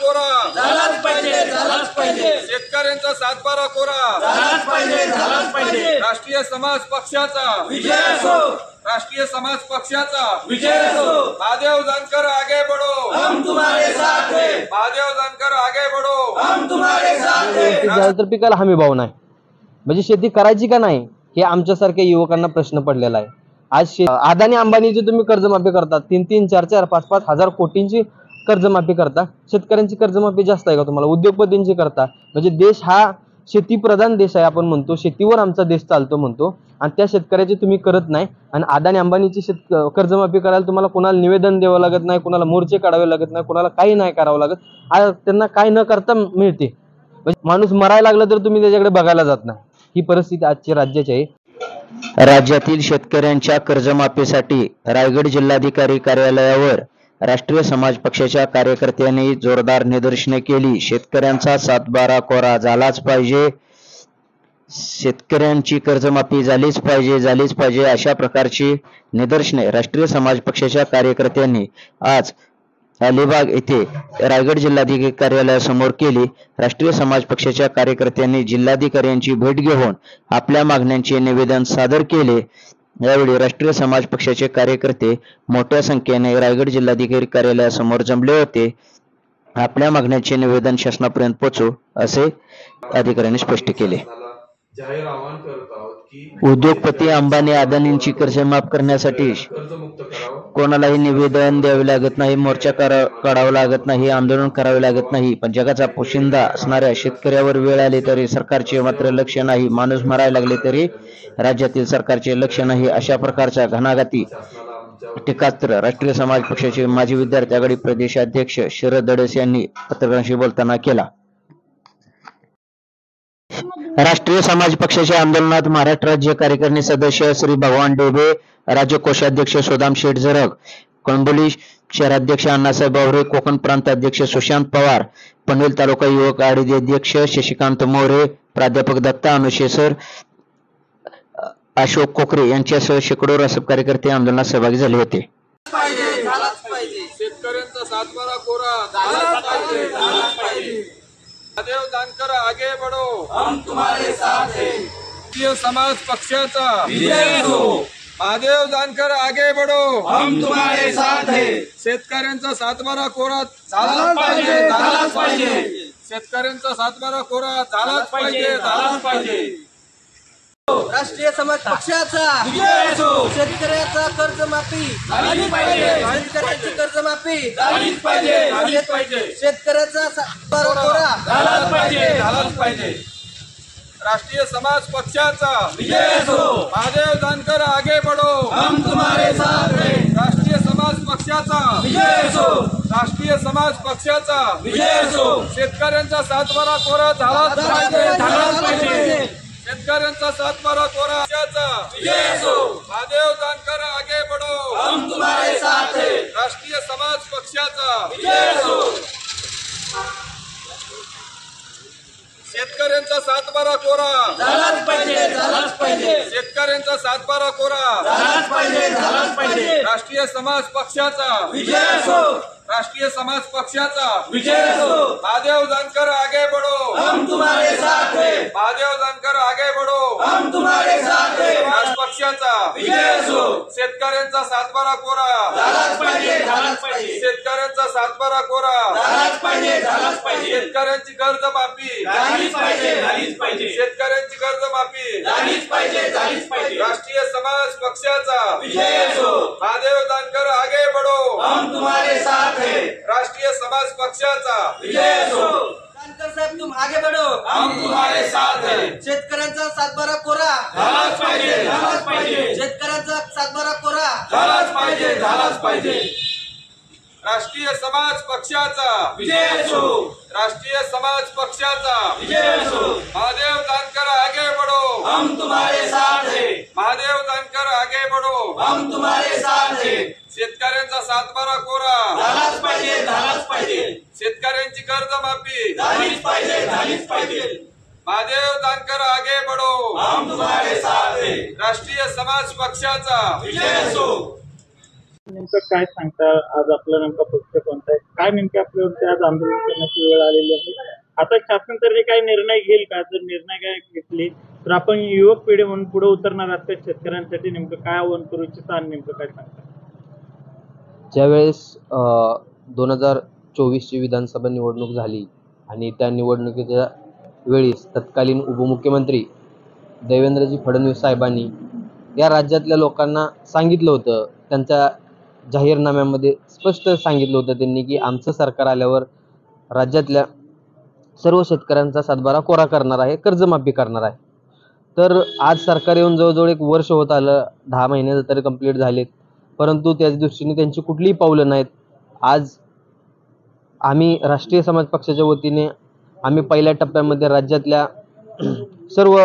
कोरा झालाच पाहिजे शेतकऱ्यांचा 7/12 कोरा झालाच पाहिजे राष्ट्रीय समाज पक्षाचा विजय असो राष्ट्रीय समाज पक्षाचा विजय असो महादेव जानकर आगे बढ़ो हम तुम्हारे साथ हैं महादेव जानकर आगे बढ़ो हम तुम्हारे साथ हैं झालं तर पिकाला हमी भाव नाही म्हणजे शेती करायची का नाही हे आमच्यासारख्या युवकांना प्रश्न पडलेला आहे। आज अदानी अंबानीची तुम्ही कर्जमाफी करता 3-3, 4-4, 5-5 हजार कोटींची कर्जमाफी करता, शेतकऱ्यांची कर्जमाफी जास्त आहे का तुम्हाला? उद्योगपतींची करता, म्हणजे देश हा शेतीप्रधान देश आहे, आपण म्हणतो शेतीवर आमचा देश चालतो म्हणतो, आणि त्या शेतकऱ्याची तुम्ही करत नाही। आणि अदानी अंबानीची कर्जमाफी करायला तुम्हाला कोणाला निवेदन द्यावं लागत नाही, कोणाला मोर्चे काढावे लागत नाही, कोणाला काही नाही करावं लागत, त्यांना काय न करता मिळते। माणूस मरायला लागला तर तुम्ही त्याच्याकडे बघायला जात नाही। ही परिस्थिती आजची राज्याची आहे। राज्यातील शेतकऱ्यांच्या कर्जमाफीसाठी रायगड जिल्हाधिकारी कार्यालयावर राष्ट्रीय समाज पक्षाच्या कार्यकर्त्यांनी जोरदार निदर्शने केली। शेतकऱ्यांचा 7/12 कोरा झालाच पाहिजे, शेतकऱ्यांची कर्जमाफी झालीच पाहिजे अशा प्रकारची निदर्शने राष्ट्रीय समाज पक्षाच्या कार्यकर्त्यांनी आज अलिबाग येथे रायगड जिल्हाधिकारी कार्यालयासमोर केली। राष्ट्रीय समाज पक्षाच्या कार्यकर्त्यांनी जिल्हाधिकाऱ्यांची भेट घेऊन आपल्या मागण्यांचे निवेदन सादर केले। यावेळी राष्ट्रीय समाज पक्षाचे कार्यकर्ते मोठ्या संख्येने रायगड जिल्हाधिकारी कार्यालयासमोर जमले होते। आपल्या मागण्यांचे निवेदन शासनापर्यंत पोहोचू असे अधिकाऱ्यांनी स्पष्ट केले। जाहीर आवाहन करत आहोत की उद्योगपती अंबानी अदानींची कर्ज माफ करण्यासाठी कर्जमुक्त करावं, कोणालाही निवेदन द्यावे लागत नाही, मोर्चा काढावा लागत नाही, आंदोलन करावे लागत नाही, पण जगाचा पोशिंदा असणाऱ्या शेतकऱ्यावर वेळ आली तरी सरकारचे मात्र लक्ष नाही, माणूस मरायला लागले तरी राज्यातील सरकारचे लक्ष नाही, अशा प्रकारच्या घणाघाती टीकास्त्र राष्ट्रीय समाज पक्षाचे माजी विद्यार्थी आघाडी प्रदेशाध्यक्ष शरद दडस यांनी पत्रकारांशी बोलताना केला। राष्ट्रीय समाज पक्षाच्या आंदोलनात महाराष्ट्र राज्य कार्यकारिणी सदस्य श्री भगवान डेबे, राज्य कोषाध्यक्ष सुदाम शेठ जरग, कळंबोली शहराध्यक्ष अण्णासाहेब बावरे, कोकण प्रांत अध्यक्ष सुशांत पवार, पनवेल तालुका युवक आघाडी अध्यक्ष शशिकांत मोरे, प्राध्यापक दत्ता अनुशेसर, अशोक कोकरे यांच्यासह शेकडो रासप कार्यकर्ते आंदोलनात सहभागी झाले होते। शेतकऱ्यांचा 7/12 कोरा झालाच पाहिजे। महादेव जानकर आगे बढ़ो हम तुम्हारे साथ हैं राष्ट्रीय समाज पक्षाचा विजय असो महादेव जानकर आगे बढ़ो हम तुम्हारे साथ हैं शेतकऱ्यांचा 7/12 कोरा झालाच पाहिजे शेतकऱ्यांचा 7/12 कोरा झालाच पाहिजे राष्ट्रीय समाज पक्षाचा विजय असो शेतकऱ्याचा कर्जमाफी झाली पाहिजे शेतकऱ्याची कर्जमाफी झालीच पाहिजे शेतकऱ्याचा 7/12 कोरा झालाच पाहिजे राष्ट्रीय समाज पक्षाचा विजय असो महादेव जानकर आगे बढ़ो हम तुम्हारे साथ हैं राष्ट्रीय समाज पक्षाचा विजय असो राष्ट्रीय समाज पक्षाचा विजय असो शेतकऱ्यांचा 7/12 कोरा झालाच पाहिजे शेतकऱ्यांचा 7/12 कोरा विजय असो महादेव जानकर आगे बढ़ो हम तुम्हारे साथ हैं राष्ट्रीय समाज पक्षाचा विजय असो शेतकऱ्यांचा 7/12 कोरा झालाच पाहिजे शेतकऱ्यांचा 7/12 कोरा झालाच पाहिजे राष्ट्रीय समाज पक्षाचा विजय असो राष्ट्रीय समाज पक्षाचा विजय असो महादेव जानकर आगे बढ़ो हम तुम्हारे साथ हैं महादेव जानकर आगे बढ़ो हम तुम्हारे साथ हैं समाज पक्षाचा विजय असो शेतकऱ्यांचा 7/12 कोरा झालाच पाहिजे शेतकऱ्यांचा 7/12 कोरा झालाच पाहिजे शेतकऱ्यांची कर्जमाफी झालीच पाहिजे शेतकऱ्यांची कर्जमाफी झालीच पाहिजे राष्ट्रीय समाज पक्षाचा विजय असो महादेव जानकर आगे बढ़ो हम तुम्हारे साथ हैं राष्ट्रीय समाज पक्षाचा विजय असो जानकर साहेब तुम आगे बढ़ो हम तुम्हारे साथ हैं शेतकऱ्यांचा 7/12 कोरा झालाच पाहिजे शेतकऱ्यांचा 7/12 कोरा झालाच पाहिजे राष्ट्रीय समाज पक्षाचा विजय असो राष्ट्रीय समाज पक्षाचा विजय असो महादेव जानकर आगे बढ़ो हम तुम्हारे साथ हैं महादेव जानकर आगे बढ़ो हम तुम्हारे साथ हैं शेतकऱ्यांचा 7/12 कोरा झालाच पाहिजे शेतकऱ्यांची कर्जमाफी झालीच पाहिजे महादेव जानकर आगे बढ़ो हम तुम्हारे साथ हैं राष्ट्रीय समाज पक्षाचा विजय असो नेमकं काय सांगता आज आपला नेमका पक्ष कोणता आहे, काय नेमके आपल्यावरती आज आंदोलन करण्याची वेळ आलेली आहे? आता शासन तरी काही निर्णय घेईल का? जर निर्णय काय घेतले तर आपण युवक पिढी म्हणून पुढे उतरणार आहात, शेतकऱ्यांसाठी नेमकं काय आव्हान करू इच्छिता आणि नेमकं काय सांगता? ज्यावेळेस 2024ची विधानसभा निवडणूक झाली आणि त्या निवडणुकीच्या वेळेस तत्कालीन उपमुख्यमंत्री देवेंद्रजी फडणवीस साहेबांनी या राज्यातल्या लोकांना सांगितलं होतं, त्यांच्या जाहीरनाम्यामध्ये स्पष्ट सांगितलं होतं त्यांनी की आमचं सरकार आल्यावर राज्यातल्या सर्व शेतकऱ्यांचा सातबारा कोरा करणार आहे, कर्जमाफी करणार आहे. तर आज सरकार येऊन जवळजवळ 1 वर्ष होत आलं, 10 महिने तरी कंप्लीट झालेत, परंतु त्याच दृष्टीने त्यांची कुठलीही पावलं नाहीत. आज आम्ही राष्ट्रीय समाज पक्षाच्या वतीने आम्ही पहिल्या टप्प्यामध्ये राज्यातल्या सर्व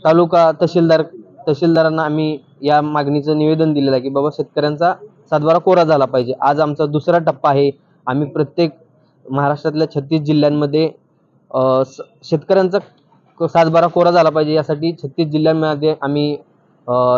तालुका तहसीलदारांना आम्ही या मागणीचं निवेदन दिलेलं आहे की बाबा शेतकऱ्यांचा सातबारा कोरा झाला पाहिजे. आज आमचा दुसरा टप्पा आहे. आम्ही प्रत्येक महाराष्ट्रातल्या 36 जिल्ह्यांमध्ये शेतकऱ्यांचा सातबारा कोरा झाला पाहिजे यासाठी 36 जिल्ह्यांमध्ये आम्ही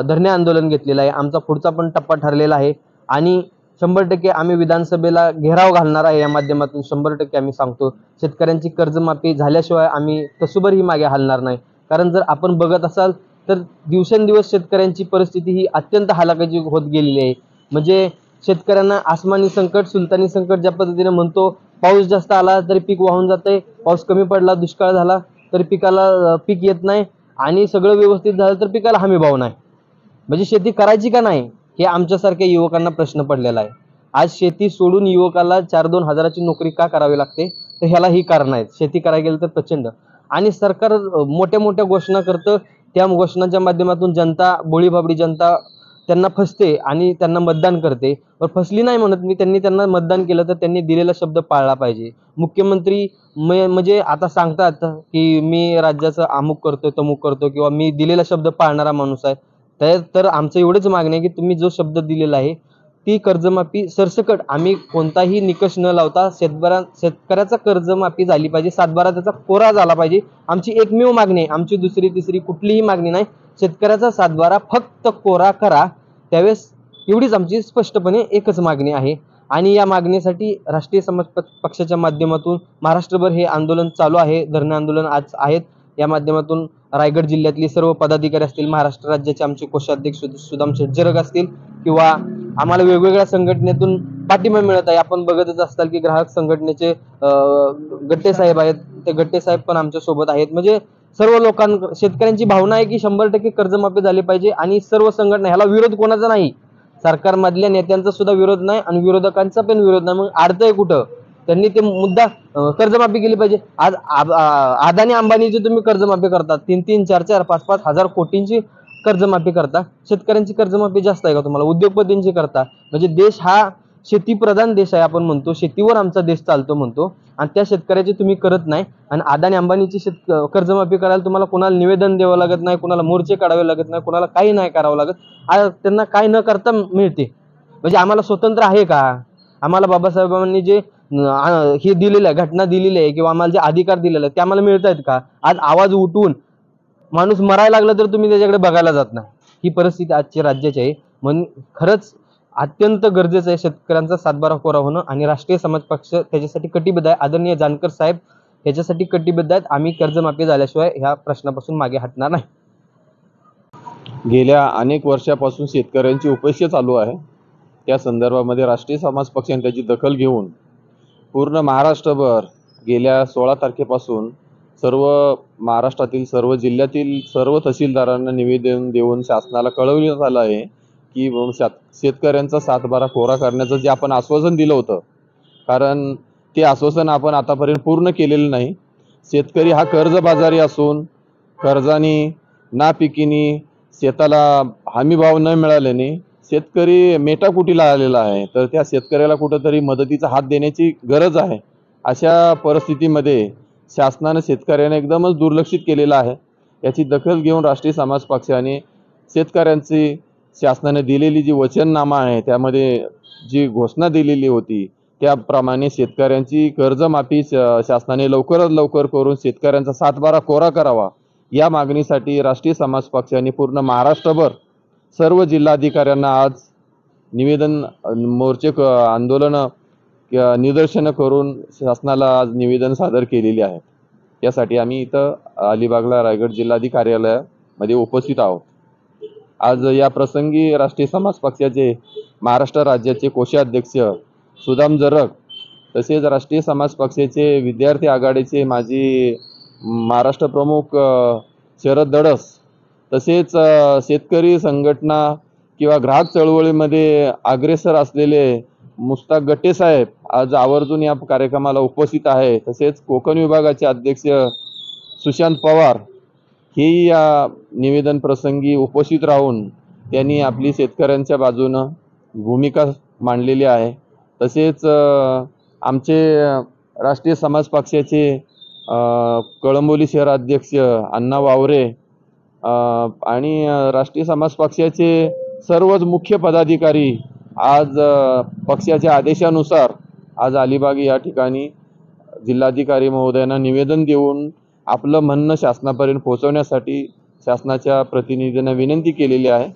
धरणे आंदोलन घेतलेलं आहे. आमचा पुढचा पण टप्पा ठरलेला आहे आणि 100% आम्ही विधानसभेला घेराव घालणार आहे. या माध्यमातून 100% आम्ही सांगतो, शेतकऱ्यांची कर्जमाफी झाल्याशिवाय आम्ही तसूभरही मागे हलणार नाही. कारण जर आपण बघत असाल तर दिवसेंदिवस शेतकऱ्यांची परिस्थिती ही अत्यंत हालाकीची होत गेलेली आहे. म्हणजे शेतकऱ्यांना आसमानी संकट, सुलतानी संकट ज्या पद्धतीने म्हणतो, पाऊस जास्त आला तरी पीक वाहून जाते, पाऊस कमी पडला, दुष्काळ झाला तरी पिकाला पीक येत नाही आणि सगळं व्यवस्थित झालं तर पिकाला हमी भाव नाही. म्हणजे शेती करायची का नाही हे आमच्यासारख्या युवकांना प्रश्न पडलेला आहे. आज शेती सोडून युवकाला 4-2 हजाराची नोकरी का करावी लागते, तर ह्याला ही कारण आहेत. शेती करायला गेलं तर प्रचंड आणि सरकार मोठ्या मोठ्या घोषणा करतं, त्या घोषणांच्या माध्यमातून जनता, भोळीभाबडी जनता त्यांना फसते आणि त्यांना मतदान करते. पण फसली नाही म्हणत मी, त्यांना मतदान केलं तर त्यांनी दिलेला शब्द पाळला पाहिजे. मुख्यमंत्री म्हणजे आता सांगतात की मी राज्याचं अमुक करतो, तमुक करतो किंवा मी दिलेला शब्द पाळणारा माणूस आहे. तर आमचं एवढंच मागणं आहे की तुम्ही जो शब्द दिलेला आहे ती कर्जमाफी सरसकट आम्ही कोणताही निकष न लावता शेतकऱ्याचा कर्जमाफी झाली पाहिजे, सातबारा त्याचा कोरा झाला पाहिजे. आमची एकमेव मागणी आहे, आमची दुसरी तिसरी कुठलीही मागणी नाही. शेतकऱ्याचा सातबारा फक्त कोरा करा, त्यावेळेस एवढीच आमची स्पष्टपणे एकच मागणी आहे. आणि या मागणीसाठी राष्ट्रीय समाज पक्षाच्या माध्यमातून महाराष्ट्रभर हे आंदोलन चालू आहे. धरणे आंदोलन आज आहेत. या माध्यमातून रायगड जिल्ह्यातली सर्व पदाधिकारी असतील, महाराष्ट्र राज्याचे आमचे कोषाध्यक्ष सुदाम शेटजरग असतील किंवा आम्हाला वेगवेगळ्या संघटनेतून पाठिंबा मिळत आहे. आपण बघतच असताल की ग्राहक संघटनेचे गट्टे साहेब आहेत, ते गट्टे साहेब पण आमच्या सोबत आहेत. म्हणजे सर्व शेतकऱ्यांची भावना आहे की 100% कर्जमाफी झाली पाहिजे आणि सर्व संघटना, ह्याला विरोध कोणाचा नाही, सरकारमधल्या नेत्यांचा सुद्धा विरोध नाही आणि विरोधकांचा पण विरोध नाही. मग अडतंय कुठं? त्यांनी ते मुद्दा कर्जमाफी केली पाहिजे. आज अदानी अंबानीची तुम्ही कर्जमाफी करता, 3-3, 4-4, 5-5 हजार कोटींची कर्जमाफी करता. शेतकऱ्यांची कर्जमाफी जास्त आहे का तुम्हाला? उद्योगपतींची करता. म्हणजे देश हा शेतीप्रधान देश आहे, आपण म्हणतो शेतीवर आमचा देश चालतो म्हणतो, आणि त्या शेतकऱ्याची तुम्ही करत नाही. आणि अदानी अंबानीची कर्जमाफी करायला तुम्हाला कोणाला निवेदन द्यावं लागत नाही, कोणाला मोर्चे काढावे लागत नाही, कोणाला काही नाही करावं लागत. त्यांना काय न करता मिळते. म्हणजे आम्हाला स्वतंत्र आहे का? आम्हाला बाबासाहेबांनी जे हे दिलेलं आहे, घटना दिलेली आहे किंवा आम्हाला जे अधिकार दिलेले आहेत ते आम्हाला मिळत आहेत का? आज आवाज उठवून माणूस मरायला लागला तर तुम्ही त्याच्याकडे बघायला जात नाही. ही परिस्थिती आजची राज्याची आहे. म्हणून खरंच अत्यंत गरजेचं आहे शेतकऱ्यांचा सातबारा कोरा होणं आणि राष्ट्रीय समाज पक्ष त्याच्यासाठी कटिबद्ध आहे. आदरणीय जानकर साहेब याच्यासाठी कटिबद्ध आहेत. आम्ही कर्जमाफी झाल्याशिवाय ह्या प्रश्नापासून मागे हटणार नाही. गेल्या अनेक वर्षापासून शेतकऱ्यांची उपेक्षा चालू आहे. त्या संदर्भामध्ये राष्ट्रीय समाज पक्षाने त्याची दखल घेऊन पूर्ण महाराष्ट्रभर गेल्या 16 तारखेपासून सर्व महाराष्ट्रातील सर्व जिल्ह्यातील सर्व तहसीलदारांना निवेदन देऊन शासनाला कळवण्यात आलं आहे की शेतकऱ्यांचा सातबारा कोरा करण्याचं जे आपण आश्वासन दिलं होतं, कारण ते आश्वासन आपण आतापर्यंत पूर्ण केलेलं नाही. शेतकरी हा कर्जबाजारी असून कर्जानी नापिकीनी शेताला हमीभाव न मिळाल्याने शेतकरी मेटाकुटीला आलेला आहे. तर त्या शेतकऱ्याला कुठंतरी मदतीचा हात देण्याची गरज आहे. अशा परिस्थितीमध्ये शासनाने शेतकऱ्यांना एकदमच दुर्लक्षित केलेलं आहे. याची दखल घेऊन राष्ट्रीय समाज पक्षाने शेतकऱ्यांची शासनाने दिलेली जी वचननामा आहे त्यामध्ये जी घोषणा दिलेली होती त्याप्रमाणे शेतकऱ्यांची कर्जमाफी शासनाने लवकरात लवकर करून शेतकऱ्यांचा सातबारा कोरा करावा, या मागणीसाठी राष्ट्रीय समाज पक्षाने पूर्ण महाराष्ट्रभर सर्व जिल्हाधिकाऱ्यांना आज निवेदन मोर्चे आंदोलन निदर्शनं करून शासनाला आज निवेदन सादर केलेली आहेत. यासाठी आम्ही इथं अलिबागला रायगड जिल्हाधिकारी कार्यालयामध्ये उपस्थित आहोत. आज या प्रसंगी राष्ट्रीय समाज पक्षाचे महाराष्ट्र राज्याचे कोषाध्यक्ष सुदाम जरग, तसेच राष्ट्रीय समाज पक्षाचे विद्यार्थी आघाडीचे माजी महाराष्ट्र प्रमुख शरद दडस, तसेच शेतकरी संघटना किंवा ग्राहक चळवळीमध्ये अग्रेसर असलेले मुस्ताक गट्टे साहेब आज आवर्जून या कार्यक्रमाला उपस्थित आहे. तसेच कोकण विभागाचे अध्यक्ष सुशांत पवार हेही या निवेदन प्रसंगी उपस्थित राहून त्यांनी आपली शेतकऱ्यांच्या बाजूनं भूमिका मांडलेली आहे. तसेच आमचे राष्ट्रीय समाज पक्षाचे कळंबोली शहराध्यक्ष अण्णा वावरे आणि राष्ट्रीय समाज पक्षाचे सर्वच मुख्य पदाधिकारी आज पक्षाच्या आदेशानुसार आज अलिबाग या ठिकाणी जिल्हाधिकारी महोदयांना निवेदन देऊन आपलं म्हणणं शासनापर्यंत पोहोचवण्यासाठी शासनाच्या प्रतिनिधींना विनंती केलेली आहे.